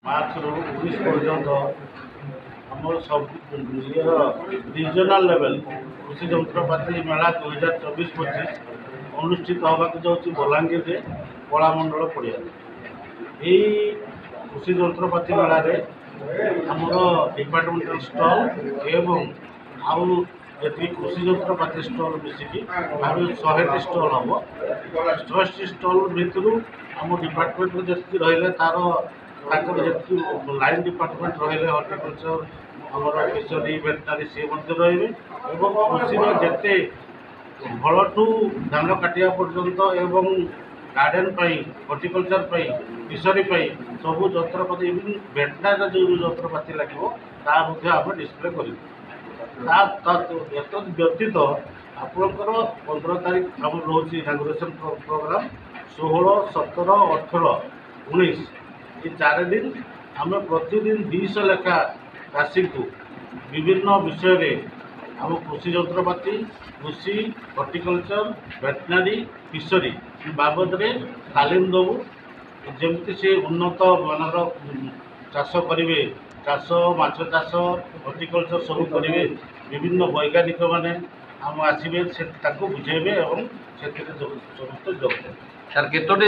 ମାର୍ଚ୍ଚରୁ 19 ପର୍ଯ୍ୟନ୍ତ ଆମର ସବୁ ରିଜନାଲ୍ ଲେଭେଲ୍ କୃଷି ଯନ୍ତ୍ରପାତି ମେଳା 2024-25 ଅନୁଷ୍ଠିତ ହେବାକୁ ଯାଉଛି ବଲାଙ୍ଗୀରରେ କଳାମଣ୍ଡଳ ପଡ଼ିଆରେ। ଏହି କୃଷି ଯନ୍ତ୍ରପାତି ମେଳାରେ ଆମର ଡିପାର୍ଟମେଣ୍ଟାଲ ଷ୍ଟଲ୍ ଏବଂ ଆଉ ଯେତିକି କୃଷି ଯନ୍ତ୍ରପାତି ଷ୍ଟଲ୍ ମିଶିକି ଭାବେ 100ଟି ଷ୍ଟଲ୍ ହେବ। 100ଟି ଷ୍ଟଲ୍ ଭିତରୁ ଆମ ଡିପାର୍ଟମେଣ୍ଟରେ ଯେତିକି ରହିଲେ ତାଙ୍କର ଯେତିକି ଲାଇନ୍ ଡିପାର୍ଟମେଣ୍ଟ ରହିଲେ ହର୍ଟିକଲଚର, ଆମର ଫିସରୀ, ଭେଟନାରୀ ସିଏ ମଧ୍ୟ ରହିବେ ଏବଂ କୃଷିର ଯେତେ ଫଳଠୁ ଧାନ କାଟିବା ପର୍ଯ୍ୟନ୍ତ ଏବଂ ଗାର୍ଡେନ୍ ପାଇଁ, ହର୍ଟିକଲଚର ପାଇଁ, ଫିସରୀ ପାଇଁ ସବୁ ଯନ୍ତ୍ରପାତି ଇଭିନ୍ ଭେଟନାରୀର ଯେଉଁ ଯନ୍ତ୍ରପାତି ଲାଗିବ ତାହା ମଧ୍ୟ ଆମେ ଡିସପ୍ଲେ କରିବୁ। ଏତଦ୍ ବ୍ୟତୀତ ଆପଣଙ୍କର 15 ତାରିଖ ଆମର ରହୁଛି ଇନାଗୁରେସନ୍ ପ୍ରୋଗ୍ରାମ୍। 16, 17, 18, 19 ଏ 4 ଦିନ ଆମେ ପ୍ରତିଦିନ 200 ଲେଖା ଚାଷୀଙ୍କୁ ବିଭିନ୍ନ ବିଷୟରେ ଆମ କୃଷି ଯନ୍ତ୍ରପାତି, କୃଷି, ହର୍ଟିକଲଚର, ଭେଟନାରୀ, ଫିସରୀ ବାବଦରେ ତାଲିମ ଦେବୁ। ଯେମିତି ସେ ଉନ୍ନତ ମାନର ଚାଷ କରିବେ, ଚାଷ, ମାଛ ଚାଷ, ହର୍ଟିକଲଚର ସବୁ କରିବେ। ବିଭିନ୍ନ ବୈଜ୍ଞାନିକମାନେ ଆମ ଆସିବେ, ସେ ତାକୁ ବୁଝେଇବେ ଏବଂ ସେଥିରେ ସମସ୍ତେ ଯୋଗ ଦେବେ। ସାର୍ କେତୋଟି